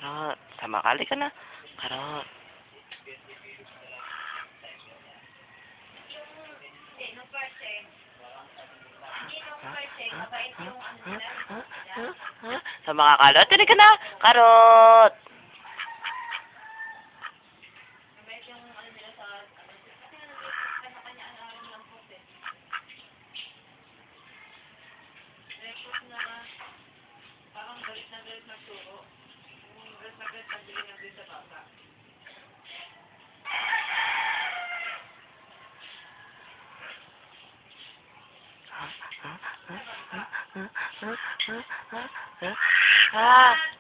Karot. Sama ka. Halika na. Karot. Sama ka, Karot. Halika na. Karot. Parang galit na galit na turo. Galit na galit na galit na galit sa bata. Ah.